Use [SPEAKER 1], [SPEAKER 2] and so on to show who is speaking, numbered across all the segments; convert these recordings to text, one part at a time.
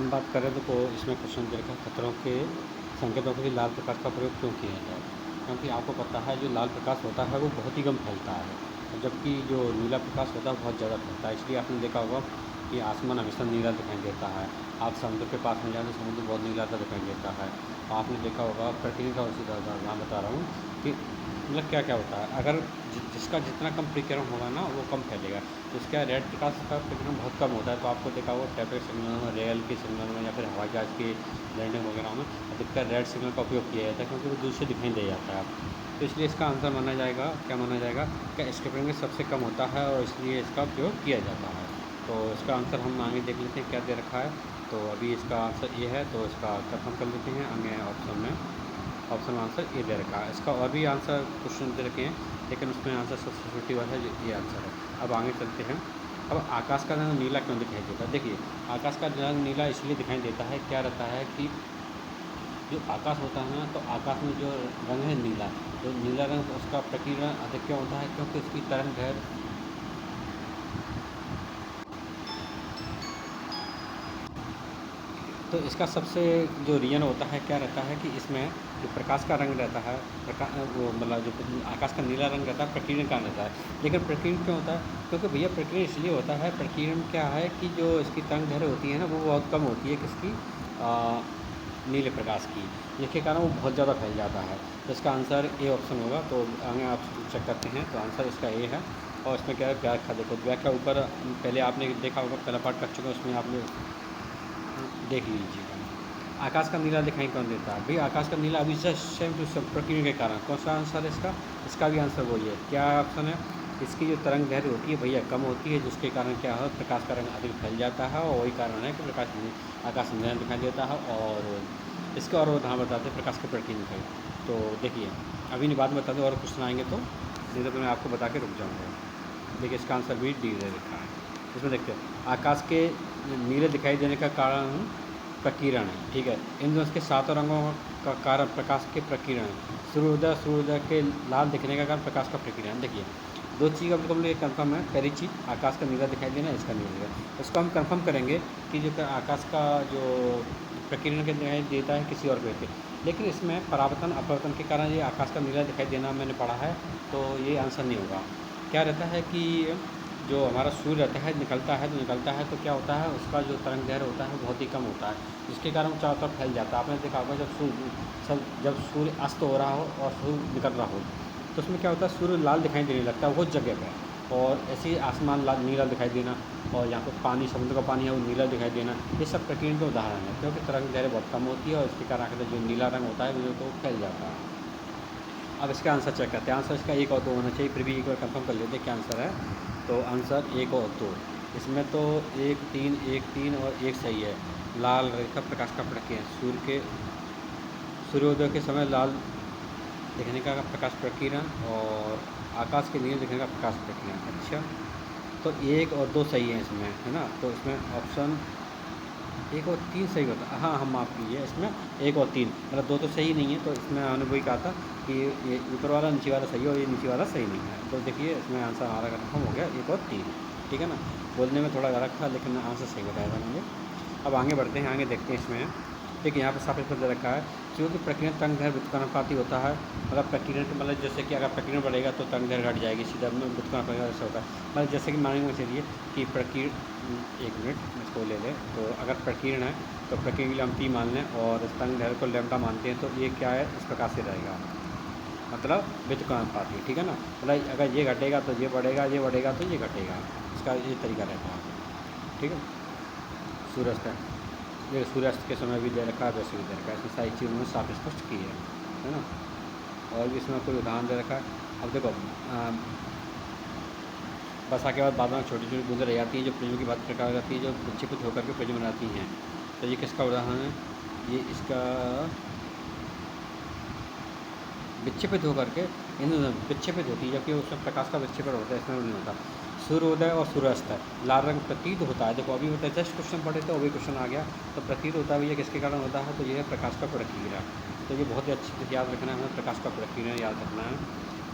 [SPEAKER 1] हम बात करें तो इसमें क्वेश्चन दे रखा है खतरों के संकेतों के लिए लाल प्रकाश का प्रयोग क्यों किया जाए। क्योंकि आपको पता है जो लाल प्रकाश होता है वो बहुत ही कम फैलता है, जबकि जो नीला प्रकाश होता है बहुत ज़्यादा फैलता है। इसलिए आपने देखा होगा कि आसमान हमेशा नीला दिखाई देता है। आप समुद्र के पास में जाए तो समुद्र बहुत नीला सा दिखाई देता है। आपने देखा होगा प्रकृति का उसी उदाहरण बता रहा हूँ कि मतलब क्या क्या होता है, अगर जिसका जितना कम प्रकीर्णन होगा ना वो कम फैलेगा। तो इसका रेड प्रकाश का प्रकीर्णन बहुत कम होता है। तो आपको देखा होगा ट्रैफिक सिग्नल में, रेल के सिग्नल में या फिर हवाई जहाज़ के लैंडिंग वगैरह में अधिकतर रेड सिग्नल का उपयोग किया जाता है, क्योंकि वो दूर से दिखाई दे जाता है। तो इसलिए इसका आंसर माना जाएगा, क्या माना जाएगा, क्या स्कैटरिंग सबसे कम होता है और इसलिए इसका उपयोग किया जाता है। तो इसका आंसर हम आगे देख लेते हैं क्या दे रखा है। तो अभी इसका आंसर ये है, तो इसका कंफर्म कर लेते हैं आगे ऑप्शन में। ऑप्शन में आंसर ए दे रखा है। इसका और भी आंसर क्वेश्चन दे रखे हैं, लेकिन उसमें आंसर सब्स्टिट्यूटिव है, जो ये आंसर है। अब आगे चलते हैं। अब आकाश का रंग नीला क्यों दिखाई देता है। देखिए, आकाश का रंग नीला इसलिए दिखाई देता है, क्या रहता है कि जो आकाश होता है ना, तो आकाश में जो रंग है नीला, तो नीला रंग उसका प्रकीर्णन अधिक क्यों होता है, क्योंकि उसकी तरंग दैर्घ्य, तो इसका सबसे जो रीज़न होता है क्या रहता है कि इसमें जो प्रकाश का रंग रहता है, वो मतलब जो आकाश का नीला रंग रहता है प्रकीर्णन का रहता है। लेकिन प्रकीर्णन क्यों होता है, क्योंकि भैया प्रकीर्णन इसलिए होता है, प्रकीर्णन क्या है कि जो इसकी तरंग दैर्घ्य होती है ना, वो बहुत कम होती है किसकी, नीले प्रकाश की, जिसके कारण वो बहुत ज़्यादा फैल जाता है। तो इसका आंसर ए ऑप्शन होगा। तो आगे आप चेक करते हैं, तो आंसर इसका ए है। और इसमें क्या है, व्याख्या देखो, व्याख्या ऊपर पहले आपने देखा होगा, पहला पार्ट कर चुके हैं, उसमें आपने देख लीजिएगा। आकाश का नीला दिखाई कौन देता है, भाई आकाश का नीला अभी से सेम टू सेम प्रकीर्णन के कारण। कौन सा आंसर है इसका, इसका भी आंसर वही है। क्या ऑप्शन है, इसकी जो तरंग दैर्घ्य होती है भैया कम होती है, जिसके कारण क्या है, प्रकाश का रंग अधिक फैल जाता है, और वही कारण है कि आकाश नीला दिखाई देता है। और इसके और उदाहरण बताते हैं प्रकाश के प्रकीर्णन का। तो देखिए, अभी नहीं, बाद में बता दें, और क्वेश्चन आएंगे तो नहीं, तो मैं आपको बता के रुक जाऊँगा। देखिए, इसका आंसर भी डी दे रखा है। इसमें देखते हैं, आकाश के नीले दिखाई देने का कारण प्रकीर्णन है, ठीक है। इन दोनों के सातों रंगों का कारण प्रकाश के प्रकीर्णन। सूर्योदय के लाल दिखने का कारण प्रकाश का प्रकीर्णन। देखिए, दो चीज़ अब हम लोग कंफर्म है। पहली चीज़, आकाश का नीला दिखाई देना, इसका नीला दिखाई, उसको हम कंफर्म करेंगे कि जो आकाश का जो प्रकीर्णन के दिखाई देता है किसी और पे, लेकिन इसमें परावर्तन अपवर्तन के कारण ये आकाश का नीला दिखाई देना मैंने पढ़ा है, तो ये आंसर नहीं होगा। क्या रहता है कि जो हमारा सूर्य रहता है निकलता है तो क्या होता है, उसका जो तरंग दैर्घ्य होता है बहुत ही कम होता है, जिसके कारण चारों तरफ फैल जाता है। आपने देखा होगा जब सूर्य अस्त हो रहा हो और सूर्य निकल रहा हो, तो उसमें क्या होता है, सूर्य लाल दिखाई देने लगता है बहुत जगह पर। और ऐसे ही आसमान लाल नीला दिखाई देना, और यहाँ पर पानी, समुद्र का पानी है वो नीला दिखाई देना, ये सब प्रकीर्णन के उदाहरण है। क्योंकि तरंग दैर्घ्य बहुत कम होती है, और इसके कारण जो नीला रंग होता है वो तो फैल जाता है। अब इसका आंसर चेक करते हैं। आंसर इसका एक और दो होना चाहिए, फिर भी एक बार कंफर्म कर लेते हैं क्या आंसर है। तो आंसर एक और दो, इसमें तो एक तीन और एक सही है। लाल रेखा प्रकाश का प्रकीर्णन, सूर्योदय के समय लाल दिखने का प्रकाश प्रकीर्णन, और आकाश के नीले दिखने का प्रकाश प्रकीर्णन। अच्छा, तो एक और दो सही है इसमें, है ना। तो इसमें ऑप्शन एक और तीन सही होता है। हाँ, हम माफ़ कीजिए, इसमें एक और तीन मतलब दो तो सही नहीं है। तो इसमें हमने वही कहा था कि ये ऊपर वाला नीचे वाला सही है, और ये नीचे वाला सही नहीं है। तो देखिए, इसमें आंसर हमारा कन्फर्म हो गया, एक और तीन, ठीक है ना। बोलने में थोड़ा गलत था, लेकिन आंसर सही बताया था मैंने। अब आगे बढ़ते हैं, आगे देखते हैं। इसमें देखिए, यहाँ पर साफ दे रखा है, क्योंकि प्रकीर्णन तरंग दैर्घ्य व्युत्क्रमानुपाती होता है। मतलब प्रकीर्णन के मतलब जैसे कि अगर प्रकीर्णन बढ़ेगा तो तरंग दैर्घ्य घट जाएगी, सीधा व्युत्क्रमानुपाती ऐसा होता है। मतलब जैसे कि मानेंगे चलिए कि एक मिनट इसको ले लें। तो अगर प्रकीर्णन है तो प्रकीर्णन के लिए हम टी मान लें, और तरंग दैर्घ्य को लैम्बडा मानते हैं, तो ये क्या है, इस प्रकार से रहेगा, मतलब व्युत्क्रमानुपाती, ठीक है ना। मतलब अगर ये घटेगा तो ये बढ़ेगा, ये बढ़ेगा तो ये घटेगा, इसका ये तरीका रहता है, ठीक है। सूर्यास्त है, ये सूर्यास्त के समय भी दे रखा है, वैसे भी दे रखा है, इसमें सारी चीज़ उन्होंने साफ स्पष्ट की है ना। और भी इसमें कोई उदाहरण दे रखा है। अब देखो, वर्षा के बाद बादलों में छोटी छोटी बूंदें रह जाती हैं, जो पृथ्वी की बात प्रकार जाती है, जो विक्षेपित होकर के पृथ्वी बनाती हैं। तो ये किसका उदाहरण है, ये इसका विक्षेपित होकर के इन विक्षेपित होती है, जबकि उसमें प्रकाश का विक्षेपण होता है, इसमें नहीं होता। सूर्योदय और सूर्यास्त है, लाल रंग प्रतीत होता है। देखो, अभी होता है, जस्ट क्वेश्चन पढ़े तो अभी क्वेश्चन आ गया। तो प्रतीत होता है भैया किसके कारण होता है, तो ये है प्रकाश का प्रकीर्णन। तो ये बहुत ही अच्छी चीज़ याद रखना है हमें, प्रकाश का प्रकीर्णन याद रखना है।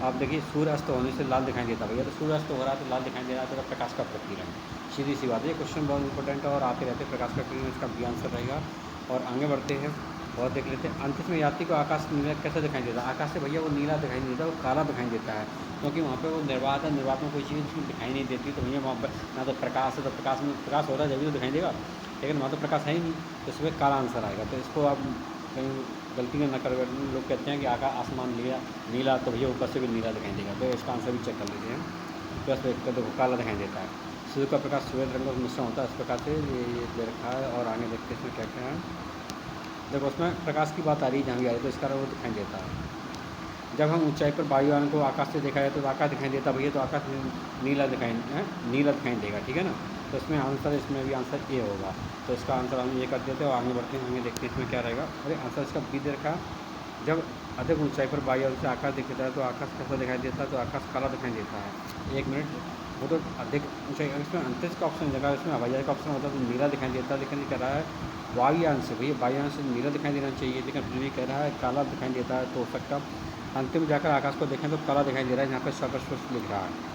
[SPEAKER 1] आप देखिए, सूर्य अस्त होने से लाल दिखाई देता है भैया, तो सूर्य अस्त हो रहा है तो लाल दिखाई दे रहा है, तो प्रकाश का प्रकीर्णन। सीधी सी बात है, ये क्वेश्चन बहुत इंपॉर्टेंट है और आते रहते प्रकाश का प्रकीर्णन, इसका भी आंसर रहेगा। और आगे बढ़ते हैं और देख लेते हैं। अंतरिक्ष में यात्री को आकाश नीला कैसे दिखाई देता है? आकाश से भैया वो नीला दिखाई नहीं देता, वो काला दिखाई देता है, क्योंकि वहाँ पे वो निर्वात है, निर्वात में कोई चीज़ उसमें दिखाई नहीं देती। तो भैया वहाँ पर ना तो प्रकाश है, तो प्रकाश में प्रकाश होता है जब भी तो दिखाई देगा, लेकिन वहाँ तो प्रकाश है ही नहीं, तो इसमें काला आंसर आएगा। तो इसको आप कहीं गलती न कर, लोग कहते हैं कि आसमान नीला नीला, तो भैया ऊपर से भी नीला दिखाई देगा। तो इसका आंसर भी चेक कर लीजिए। प्लस देखो काला दिखाई देता है। सूर्य का प्रकाश श्वेत रंग का मिश्रण होता है, इस प्रकार से ये दे रखा है। और आगे देखते हैं इसमें क्या क्या है। देखो उसमें प्रकाश की बात आ रही है, जहाँ भी आ रही है, तो इसका वो दिखाई देता है। जब हम ऊंचाई पर वायुयान को आकाश से देखा जाए तो आकाश दिखाई देता भैया, तो आकाश नीला दिखाई देगा, ठीक है ना। तो इसमें आंसर, इसमें भी आंसर ए होगा। तो इसका आंसर हम ये कर देते हैं और आगे बढ़ते हैं, आगे देखते हैं इसमें क्या रहेगा। अरे आंसर इसका बी दे रखा। जब अधिक ऊंचाई पर वायुयान से आकाश दिखता है तो आकाश कैसा दिखाई देता है? तो आकाश काला दिखाई देता है। एक मिनट, वो तो अधिक ऊंचाई, इसमें अंतरिक्ष का ऑप्शन जगह, इसमें हवाई जहाज का ऑप्शन होता है तो नीला दिखाई देता है, लेकिन ये कह रहा है वायुयान से। भैया वायुयान से नीला दिखाई देना चाहिए, लेकिन फिर भी कह रहा है काला दिखाई देता है। तो हो सकता अंतिम जाकर आकाश को देखें तो काला दिखाई दे रहा है, यहाँ पर स्पष्ट लिख रहा है।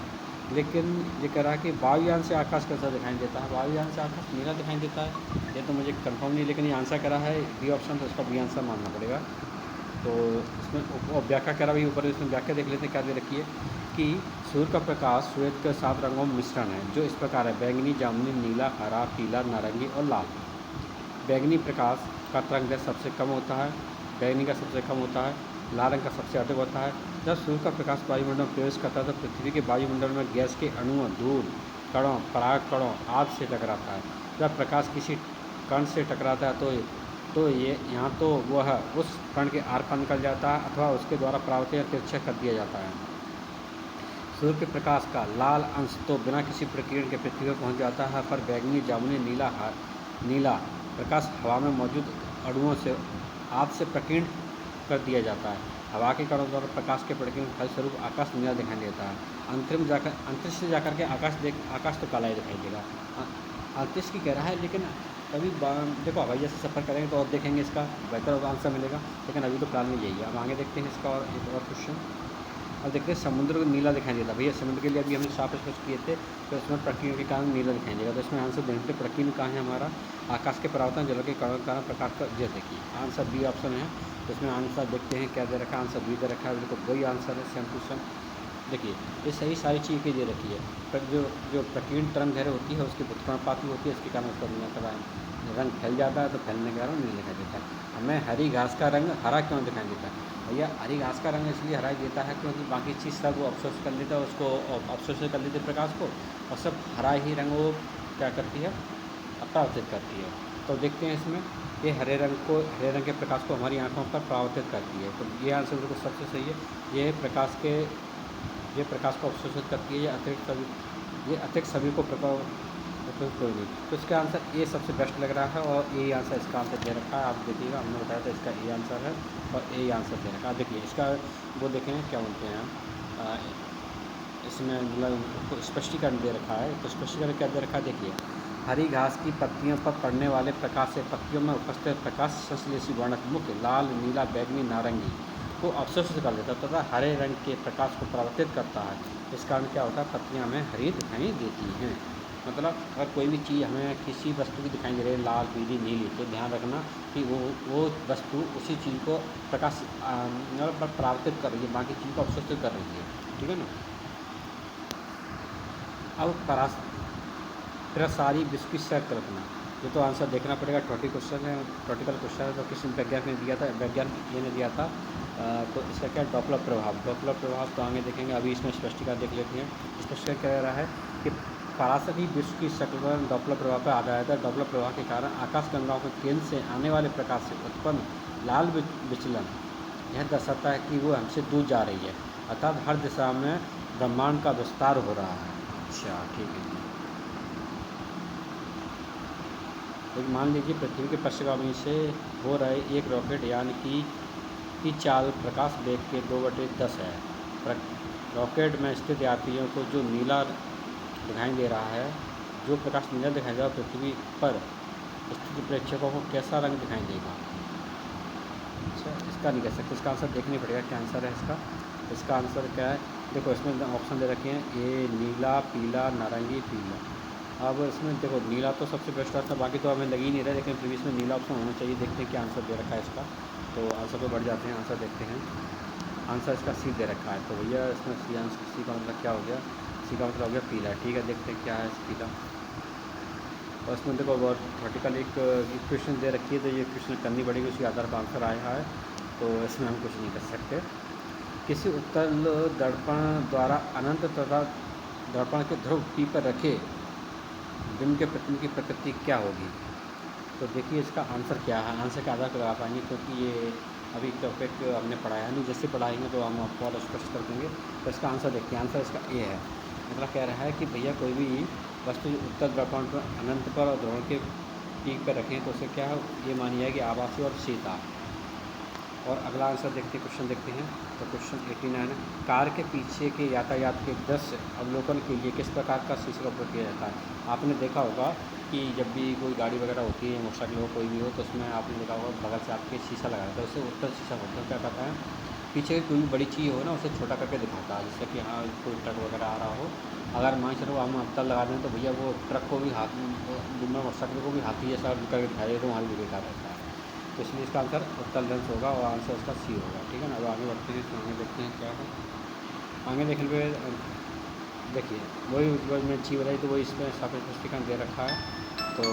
[SPEAKER 1] लेकिन ये कह रहा है कि वायुयान से आकाश कैसा दिखाई देता है? वायुयान से आकाश नीला दिखाई देता है, ये तो मुझे कंफर्म नहीं, लेकिन ये आंसर करा है बी ऑप्शन, तो इसका बी आंसर मानना पड़ेगा। तो इसमें और व्याख्या करा भाई ऊपर, इसमें व्याख्या देख लेते हैं क्या दे रखी है कि सूर्य का प्रकाश श्वेत के 7 रंगों में मिश्रण है, जो इस प्रकार है: बैंगनी, जामुनी, नीला, हरा, पीला, नारंगी और लाल। बैंगनी प्रकाश का तरंग सबसे कम होता है, बैंगनी का सबसे कम होता है, लाल रंग का सबसे अधिक होता है। जब सूर्य का प्रकाश वायुमंडल में प्रवेश करता है तो पृथ्वी के वायुमंडल में गैस के अणुओं, धूल कणों, पराग कणों आदि से टकराता है। जब प्रकाश किसी कण से टकराता है तो ये यहाँ तो वह उस कण के आर पार निकल जाता है अथवा उसके द्वारा परावर्तित या तिरछा कर दिया जाता है। सूर्य के प्रकाश का लाल अंश तो बिना किसी प्रकीर्णन के पृथ्वी पर पहुँच जाता है, पर बैंगनी, जामुनी, नीला प्रकाश हवा में मौजूद अणुओं से आदि से प्रकीर्ण कर दिया जाता है। हवा के कणों द्वारा प्रकाश के प्रकीर्णन फलस्वरूप आकाश नीला दिखाई देता है। अंतरिक्ष से जाकर के आकाश तो काला ही दिखाई देगा। अंतरिक्ष की कह रहा है, लेकिन कभी देखो हवाई जहाज से सफ़र करेंगे तो और देखेंगे इसका बेहतर आंसर मिलेगा, लेकिन अभी तो प्लान में यही है। अब आगे देखते हैं इसका और एक और क्वेश्चन। अब देखते हैं समुद्र को नीला दिखाई देता है। भैया समुद्र के लिए अभी हमने साफ स्पष्ट किए थे, तो इसमें प्रकीर्णन के कारण नीला दिखाई देगा। तो इसमें आंसर देखते प्रकीर्णन कहाँ है हमारा? आकाश के परावर्तन जल के कारण प्रकाश का ये देखिए आंसर बी ऑप्शन है। तो इसमें आंसर देखते हैं क्या दे रखा है, आंसर बी दे रखा है, बिल्कुल वही आंसर है, सेम टू सेम। देखिए ये सही सारी चीज़ की दे रखी है, पर जो प्रकीर्णन तरंग दैर्घ्य होती है उसकी व्युत्क्रमपाती होती है, इसके कारण उसका नीला रंग फैल जाता है, तो फैलने के कारण नीला दिखाई देता है। हमें हरी घास का रंग हरा क्यों दिखाई देता है? भैया हरी घास का रंग इसलिए हरा देता है क्योंकि बाकी चीज़ सब वो अवशोषित कर लेता है, उसको अवशोषित कर लेते प्रकाश को, और सब हरा ही रंग वो क्या करती है, परावर्तित करती है। तो देखते हैं इसमें ये हरे रंग के प्रकाश को हमारी आंखों पर परावर्तित करती है। तो ये आंसर बिल्कुल सबसे सही है। ये प्रकाश को अवशोषित करती है, ये अतिरिक्त सभी को कोई नहीं। तो इसका आंसर ए सबसे बेस्ट लग रहा है, और ए आंसर इसका आंसर दे रखा है। आप देखिएगा, हमने बताया था इसका ए आंसर है और ए आंसर दे रखा है। देखिए इसका वो देखें क्या बोलते हैं, इसमें मतलब स्पष्टीकरण दे रखा है। तो स्पष्टीकरण क्या दे रखा है, देखिए हरी घास की पत्तियों पर पड़ने वाले प्रकाश से पत्तियों में उपस्थित प्रकाश संश्लेषी वर्णक मुख्य लाल, नीला, बैंगनी, नारंगी को अवशोषित कर देता है तथा हरे रंग के प्रकाश को परावर्तित करता है। इस कारण क्या होता है, पत्तियाँ हमें हरी दिखाई देती हैं। मतलब अगर कोई भी चीज़ हमें किसी वस्तु की दिखाई दे रही है लाल, पीली, नीली, तो ध्यान रखना कि वो वस्तु उसी चीज़ को प्रकाश मतलब परावर्तित कर रही है, बाकी चीज़ को अवशोषित कर रही है, ठीक है ना। अब प्रसारी विश्व की शर्त रखना, ये तो आंसर देखना पड़ेगा। टॉपिकल क्वेश्चन है, तो किस वैज्ञानिक ने दिया था, वैज्ञानिक ये ने दिया था। तो इसका क्या डॉपलर प्रभाव तो आगे देखेंगे। अभी इसमें स्पष्टीकरण देख लेते हैं। स्पष्टीकरण कह रहा है कि परासरी विश्व की शक्ल पर डॉपलर प्रभाव पर आधारित है। डॉपलर प्रभाव के कारण आकाशगंगाओं के केंद्र से आने वाले प्रकाश से उत्पन्न लाल विचलन यह दर्शाता है कि वो हमसे दूर जा रही है, अर्थात हर दिशा में ब्रह्मांड का विस्तार हो रहा है। अच्छा ठीक है। तो मान लीजिए पृथ्वी के पश्चिगामी से हो रहे एक रॉकेट यान की चाल प्रकाश वेग के 2/10 है। रॉकेट में स्थित यात्रियों को जो नीला दिखाई दे रहा है, जो प्रकाश नीला दिखाई दे रहा है, पृथ्वी पर स्थित प्रेक्षकों को कैसा रंग दिखाई देगा? अच्छा इसका नहीं कह सकते, इसका आंसर देखना पड़ेगा क्या आंसर है इसका। इसका आंसर क्या है, देखो इसमें ऑप्शन दे रखे हैं, ए नीला, पीला, नारंगी, पीला। अब इसमें देखो नीला तो सबसे बेस्ट था, बाकी तो हमें लग ही नहीं रहा, लेकिन फिर भी इसमें नीला ऑप्शन होना चाहिए। देखते हैं क्या आंसर दे रखा है इसका। तो आंसर पे बढ़ जाते हैं, आंसर देखते हैं। आंसर इसका सी दे रखा है। तो भैया इसमें सी आंसर, सी का मतलब क्या हो गया? सी का मतलब हो गया पीला। ठीक है, देखते हैं क्या है इस पीला। और इसमें देखो बहुत वर्टिकल एक इक्वेशन दे रखी है, तो ये इक्वेशन करनी पड़ेगी, उसके आधार पर आंसर आया है। तो इसमें हम कुछ नहीं कर सकते। किसी उत्तल दर्पण द्वारा अनंत तथा दर्पण के ध्रुव P पर रखे बिंब के प्रतिबिंब की प्रकृति क्या होगी? तो देखिए इसका आंसर क्या है, आंसर के आधार पर लगा पाएंगे, क्योंकि ये अभी टॉपिक हमने पढ़ाया नहीं। जैसे पढ़ाएंगे तो हम आपको और स्पष्ट कर देंगे। तो इसका आंसर देखते हैं। आंसर इसका ए है। मतलब कह रहा है कि भैया कोई भी वस्तु उत्तल दर्पण पर अनंत पर और ध्रुवण के पीक पर रखें तो उसे क्या ये मानी जाएगी आभासी और शीता। और अगला आंसर देखते हैं, क्वेश्चन देखते हैं। तो क्वेश्चन 89, कार के पीछे के यातायात के दृश्य अवलोकन के लिए किस प्रकार का शीशे का उपयोग किया जाता है? आपने देखा होगा कि जब भी कोई गाड़ी वगैरह होती है, मोटरसाइकिल हो, कोई भी हो, तो उसमें आपने देखा होगा बगल से आपके शीशा लगाया होता है, उससे उत्तल शीशा होता है। क्या कहता है, पीछे की कोई भी बड़ी चीज़ हो ना, उसे छोटा करके दिखाता है। जैसे कि हाँ कोई ट्रक वगैरह आ रहा हो, अगर मान चलो हम अवतल लगा दें तो भैया वो ट्रक को भी हाथ मोटरसाइकिल को भी हाथी जैसा करके दिखाई दे, तो वहाँ भी बेकार रहता है। तो इसलिए इसका आंसर उत्तल लेंस होगा और आंसर इसका सी होगा। ठीक है ना। अब आगे बढ़ते हैं, तो आगे देखते हैं क्या है। आगे देखने पे देखिए वही जो मैंने ची बताई, तो वही इसमें सापेक्ष दृष्टिकोण दे रखा है। तो